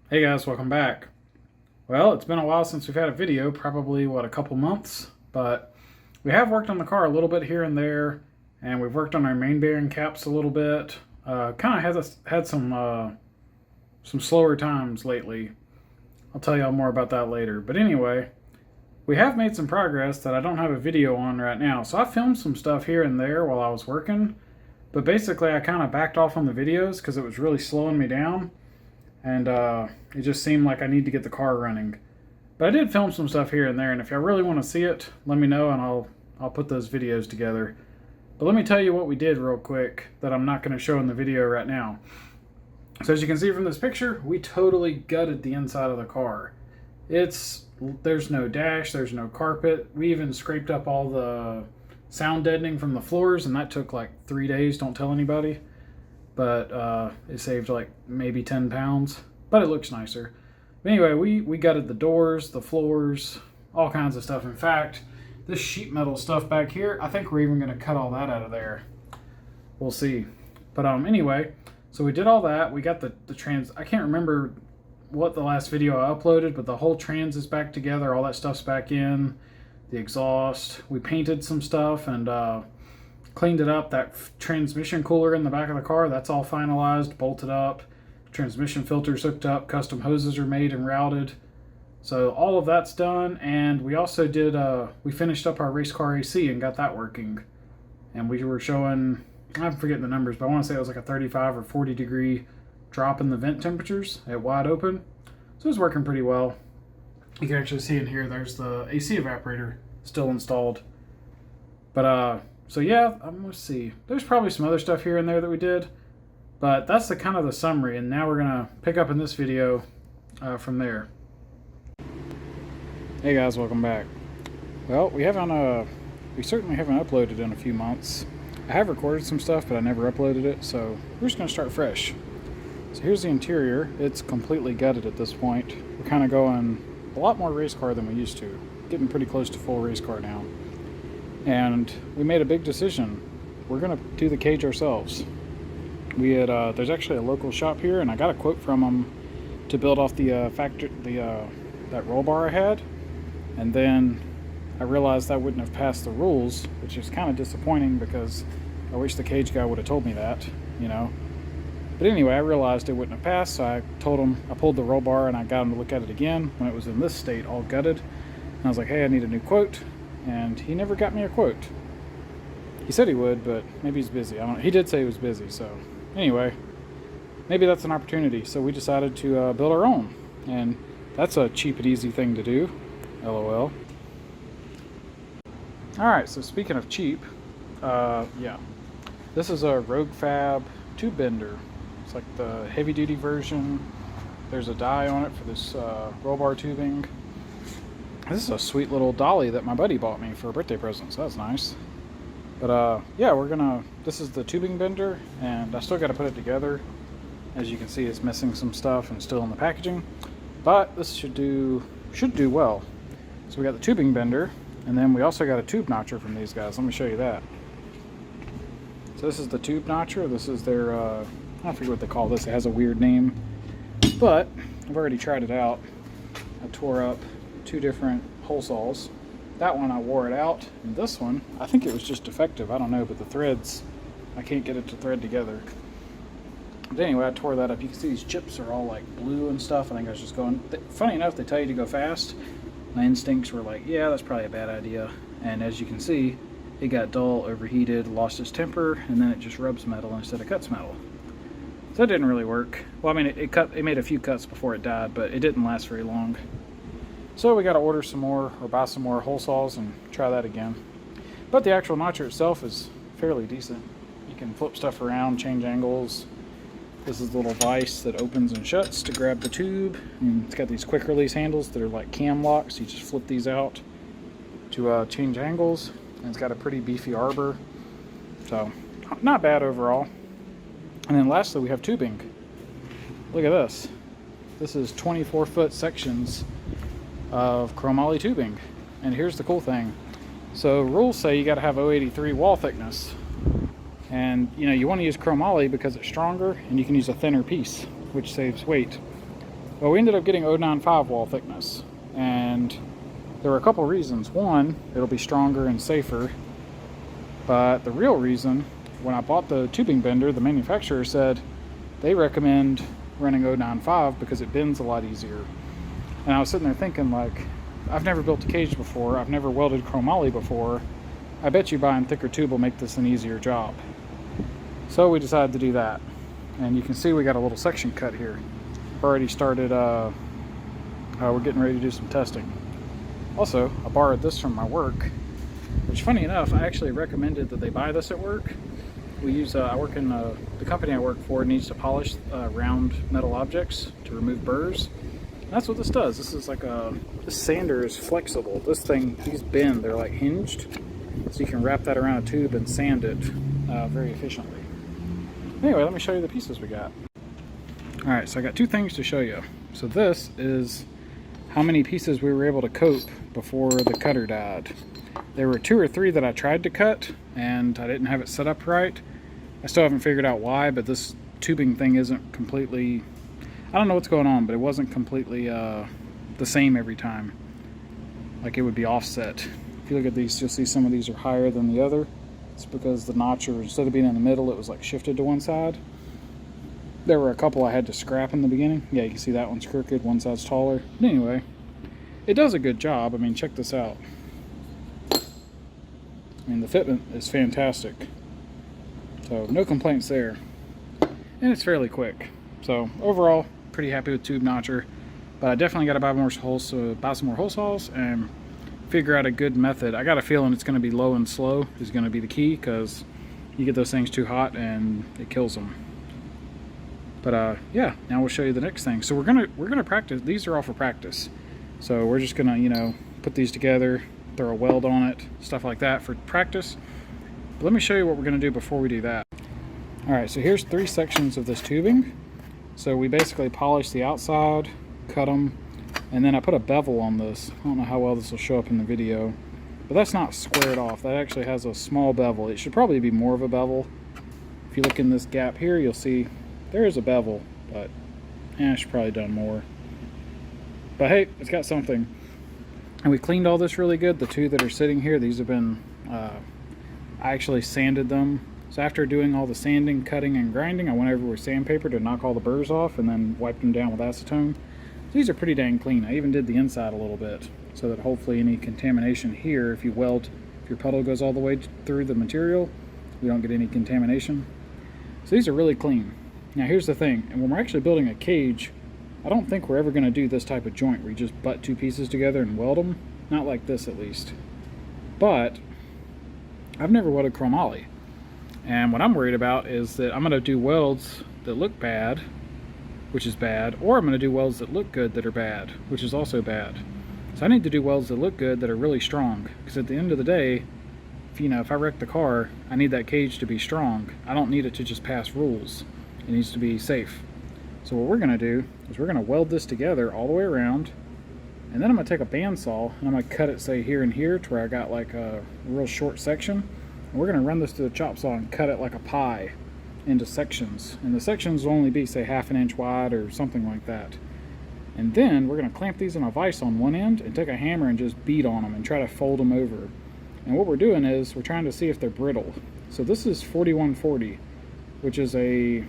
Hey guys, welcome back. Well, it's been a while since we've had a video, probably a couple months, but we have worked on the car a little bit here and there, and we've worked on our main bearing caps a little bit. Kind of had some slower times lately. I'll tell y'all more about that later. But anyway, we have made some progress that I don't have a video on right now. So I filmed some stuff here and there while I was working, but basically I kind of backed off on the videos because it was really slowing me down. And it just seemed like I need to get the car running. But I did film some stuff here and there, and if y'all really want to see it, let me know and I'll put those videos together. But let me tell you what we did real quick that I'm not going to show in the video right now. So as you can see from this picture, we totally gutted the inside of the car. There's no dash, there's no carpet. We even scraped up all the sound deadening from the floors, and that took like 3 days, don't tell anybody. But it saved like maybe 10 pounds, but it looks nicer. But anyway, we gutted the doors, the floors, all kinds of stuff. In fact, this sheet metal stuff back here, I think we're even going to cut all that out of there. We'll see. But anyway, so we did all that. We got the trans. I can't remember what the last video I uploaded, but the whole trans is back together. All that stuff's back in. The exhaust. We painted some stuff and cleaned it up. That transmission cooler in the back of the car, that's all finalized, bolted up. Transmission filters hooked up, custom hoses are made and routed. So all of that's done, and we also did, we finished up our race car AC and got that working. And we were showing, I'm forgetting the numbers, but I want to say it was like a 35 or 40 degree drop in the vent temperatures at wide open. So it was working pretty well. You can actually see in here, there's the AC evaporator still installed. But so yeah, let's see. There's probably some other stuff here and there that we did, but that's the kind of the summary. And now we're gonna pick up in this video from there. Hey guys, welcome back. Well, we certainly haven't uploaded in a few months. I have recorded some stuff, but I never uploaded it, so we're just gonna start fresh. So here's the interior. It's completely gutted at this point. We're kind of going a lot more race car than we used to. Getting pretty close to full race car now. And we made a big decision. We're gonna do the cage ourselves. There's actually a local shop here, and I got a quote from them to build off the that roll bar I had. And then I realized that wouldn't have passed the rules, which is kind of disappointing because I wish the cage guy would have told me that, you know. But anyway, I realized it wouldn't have passed, so I told him, I pulled the roll bar and I got him to look at it again when it was in this state, all gutted. And I was like, hey, I need a new quote. And he never got me a quote. He said he would, but maybe he's busy. I don't know. He did say he was busy, so anyway, maybe that's an opportunity. So we decided to build our own, and that's a cheap and easy thing to do. LOL. All right. So speaking of cheap, yeah, this is a Rogue Fab tube bender. It's like the heavy-duty version. There's a die on it for this roll bar tubing. This is a sweet little dolly that my buddy bought me for a birthday present, so that's nice. But yeah, this is the tubing bender, and I still got to put it together. As you can see, it's missing some stuff and still in the packaging, but this should do well. So we got the tubing bender, and then we also got a tube notcher from these guys. Let me show you that. So this is the tube notcher. This is their, I forget what they call this. It has a weird name, but I've already tried it out. I tore up 2 different hole saws. That one I wore it out, and this one I think it was just defective, I don't know, but the threads, I can't get it to thread together. But anyway, I tore that up. You can see these chips are all like blue and stuff. I think I was just going, funny enough, they tell you to go fast. My instincts were like, yeah, that's probably a bad idea. And as you can see, it got dull, overheated, lost its temper, and then it just rubs metal instead of cuts metal. So that didn't really work. Well, I mean, it made a few cuts before it died, but it didn't last very long. So we got to order some more or buy some more hole saws and try that again. But the actual notcher itself is fairly decent. You can flip stuff around, change angles. This is the little vise that opens and shuts to grab the tube. And it's got these quick release handles that are like cam locks. You just flip these out to change angles. And it's got a pretty beefy arbor. So not bad overall. And then lastly, we have tubing. Look at this. This is 24-foot sections of chromoly tubing. And here's the cool thing. So rules say you got to have 083 wall thickness. And you want to use chromoly because it's stronger and you can use a thinner piece, which saves weight. Well, we ended up getting 0.95 wall thickness, and there were a couple reasons. One, it'll be stronger and safer, but the real reason, when I bought the tubing bender, the manufacturer said they recommend running 0.95 because it bends a lot easier. And I was sitting there thinking, like, I've never built a cage before, I've never welded chromoly before, I bet you buying thicker tube will make this an easier job. So we decided to do that. And you can see we got a little section cut here. We've already started, we're getting ready to do some testing. Also, I borrowed this from my work, which, funny enough, I actually recommended that they buy this at work. We use, I work in, the company I work for needs to polish round metal objects to remove burrs. And that's what this does. This is like this sander is flexible. This thing, these bend, they're like hinged. So you can wrap that around a tube and sand it very efficiently. Anyway, let me show you the pieces we got. Alright, so I got two things to show you. So this is how many pieces we were able to cope before the cutter died. There were 2 or 3 that I tried to cut, and I didn't have it set up right. I still haven't figured out why, but this tubing thing isn't completely... I don't know what's going on, but it wasn't completely the same every time. Like, it would be offset. If you look at these, you'll see some of these are higher than the other. It's because the notcher, instead of being in the middle, it was like shifted to one side. There were a couple I had to scrap in the beginning. Yeah, you can see that one's crooked, one side's taller. But anyway, it does a good job. I mean, check this out. I mean, the fitment is fantastic. So, no complaints there. And it's fairly quick. So, overall, pretty happy with tube notcher. But I definitely got to buy more holes, so buy some more hole saws and figure out a good method. I got a feeling it's going to be low and slow is going to be the key, because you get those things too hot and it kills them. But yeah, now we'll show you the next thing. So we're gonna practice. These are all for practice. So we're just gonna, you know, put these together, throw a weld on it, stuff like that for practice. But let me show you what we're gonna do before we do that. All right, so here's 3 sections of this tubing. So we basically polish the outside, cut them, and then I put a bevel on this. I don't know how well this will show up in the video, but that's not squared off. That actually has a small bevel. It should probably be more of a bevel. If you look in this gap here, you'll see there is a bevel, but I should probably done more. But hey, it's got something. And we cleaned all this really good. The 2 that are sitting here, these have been, I actually sanded them. So after doing all the sanding, cutting, and grinding, I went over with sandpaper to knock all the burrs off and then wiped them down with acetone. These are pretty dang clean. I even did the inside a little bit so that hopefully any contamination here, if you weld, if your puddle goes all the way through the material, you don't get any contamination. So these are really clean. Now here's the thing, and when we're actually building a cage, I don't think we're ever going to do this type of joint where you just butt 2 pieces together and weld them. Not like this, at least. But I've never welded chromoly. And what I'm worried about is that I'm going to do welds that look bad, which is bad, or I'm going to do welds that look good that are bad, which is also bad. So I need to do welds that look good that are really strong, because at the end of the day, if I wreck the car, I need that cage to be strong. I don't need it to just pass rules. It needs to be safe. So what we're going to do is we're going to weld this together all the way around, and then I'm going to take a bandsaw and I'm going to cut it, say, here and here to where I got like a real short section. And we're going to run this to the chop saw and cut it like a pie into sections. And the sections will only be, say, 1/2 inch wide or something like that. And then we're going to clamp these in a vise on one end and take a hammer and just beat on them and try to fold them over. And what we're doing is we're trying to see if they're brittle. So this is 4140, which is a...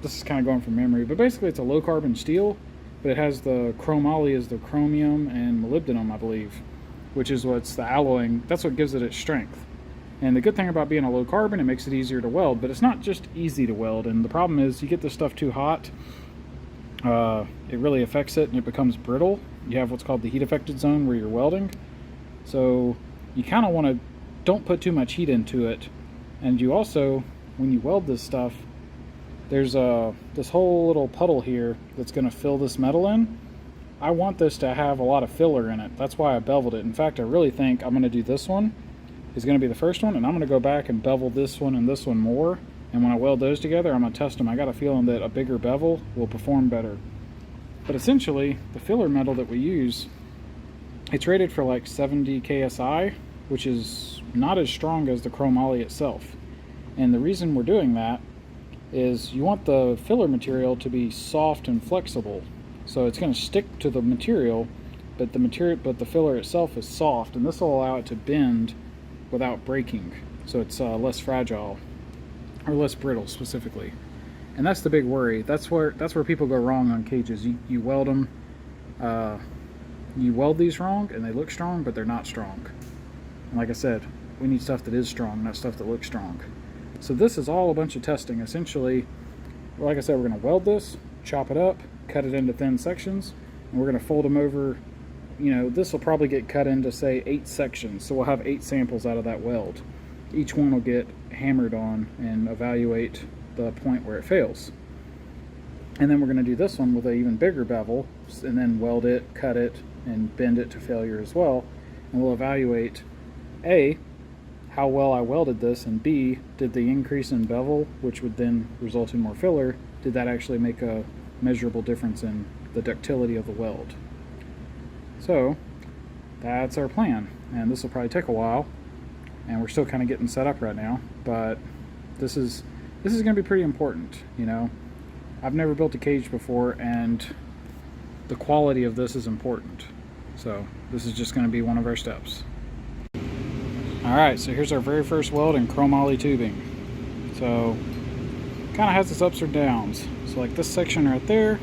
this is kind of going from memory, but basically it's a low carbon steel, but it has the chromoly as the chromium and molybdenum, I believe, which is what's the alloying. That's what gives it its strength. And the good thing about being a low carbon, it makes it easier to weld, but it's not just easy to weld. And the problem is you get this stuff too hot, it really affects it and it becomes brittle. You have what's called the heat affected zone where you're welding. So you kind of want to, don't put too much heat into it. And you also, when you weld this stuff, there's this whole little puddle here that's going to fill this metal in. I want this to have a lot of filler in it. That's why I beveled it. In fact, I really think I'm going to do this one is going to be the first one, and I'm going to go back and bevel this one and this one more. And when I weld those together, I'm going to test them. I got a feeling that a bigger bevel will perform better. But essentially, the filler metal that we use, it's rated for like 70 KSI, which is not as strong as the chromoly itself. And the reason we're doing that is you want the filler material to be soft and flexible. So it's going to stick to the material, but the filler itself is soft, and this will allow it to bend without breaking. So it's less fragile, or less brittle specifically. And that's the big worry. That's where people go wrong on cages. You weld them, you weld these wrong, and they look strong, but they're not strong. And like I said, we need stuff that is strong, not stuff that looks strong. So this is all a bunch of testing. Essentially, like I said, we're going to weld this, chop it up, cut it into thin sections, and we're going to fold them over. You know, this will probably get cut into, say, 8 sections. So we'll have 8 samples out of that weld. Each one will get hammered on and evaluate the point where it fails. And then we're going to do this one with an even bigger bevel, and then weld it, cut it, and bend it to failure as well. And we'll evaluate, A, how well I welded this, and B, did the increase in bevel, which would then result in more filler, did that actually make a measurable difference in the ductility of the weld? So that's our plan, and this will probably take a while, and we're still kind of getting set up right now, but this is going to be pretty important. You know, I've never built a cage before, and the quality of this is important. So this is just going to be one of our steps. Alright, so here's our very first weld in chromoly tubing. So, kind of has its ups or downs. So like this section right there,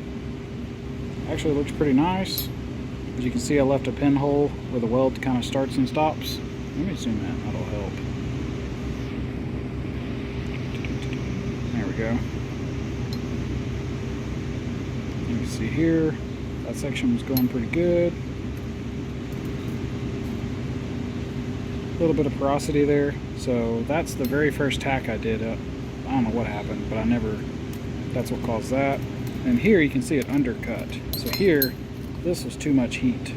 actually looks pretty nice. As you can see, I left a pinhole where the weld kind of starts and stops. Let me zoom in, that'll help. There we go. You can see here, that section was going pretty good. A little bit of porosity there, so that's the very first tack I did. I don't know what happened, but that's what caused that. And here you can see it undercut. So here, this was too much heat.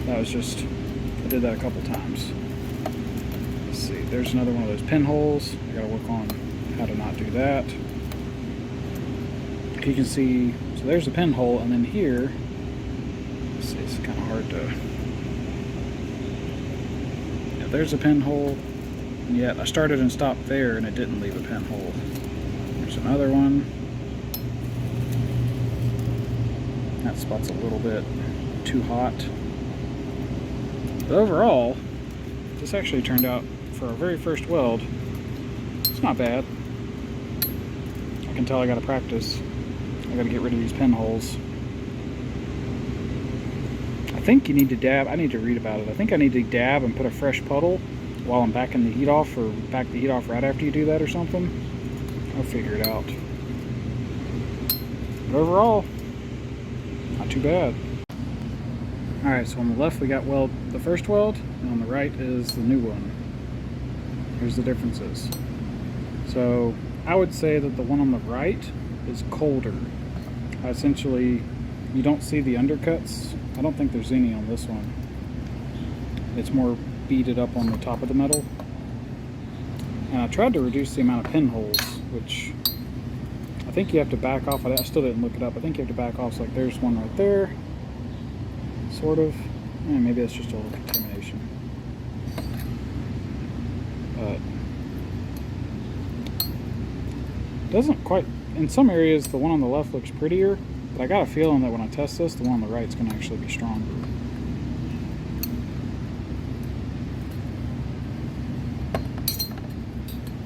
That was just, I did that a couple times. Let's see, there's another one of those pinholes. I gotta work on how to not do that. You can see, so there's the pinhole, and then here, let's see, it's kind of hard to, there's a pinhole, and yet I started and stopped there and it didn't leave a pinhole. There's another one. That spot's a little bit too hot. But overall, this actually turned out, for our very first weld, it's not bad. I can tell I gotta practice. I gotta get rid of these pinholes. I think you need to dab. I need to read about it. I think I need to dab and put a fresh puddle while I'm backing the heat off, or back the heat off right after you do that or something. I'll figure it out. But overall, not too bad. Alright, so on the left we got the first weld, and on the right is the new one. Here's the differences. So I would say that the one on the right is colder. Essentially, you don't see the undercuts. I don't think there's any on this one. It's more beaded up on the top of the metal. And I tried to reduce the amount of pinholes, which I think you have to back off. I still didn't look it up. I think you have to back off. So like there's one right there, sort of. Maybe that's just a little contamination. But doesn't quite, in some areas the one on the left looks prettier, but I got a feeling that when I test this, the one on the right is going to actually be stronger.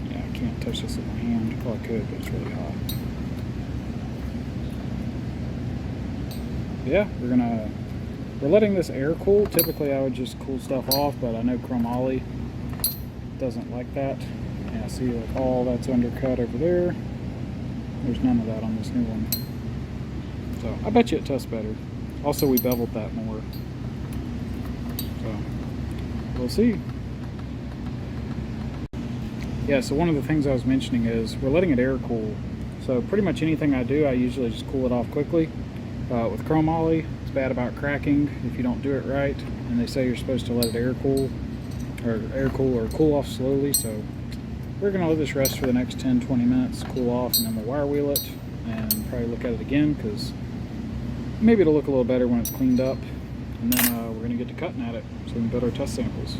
Yeah, I can't touch this with my hand. Well, I could, but it's really hot. But yeah, we're letting this air cool. Typically I would just cool stuff off, but I know chromoly doesn't like that. Yeah, see, like all that's undercut over there. There's none of that on this new one. So I bet you it tests better. Also, we beveled that more. So we'll see. Yeah, so one of the things I was mentioning is we're letting it air cool. So pretty much anything I do, I usually just cool it off quickly. With chromoly, it's bad about cracking if you don't do it right. And they say you're supposed to let it air cool or cool off slowly. So we're going to let this rest for the next 10-20 minutes, cool off, and then we'll wire wheel it and probably look at it again, because maybe it'll look a little better when it's cleaned up. And then we're going to get to cutting at it so we can build our test samples.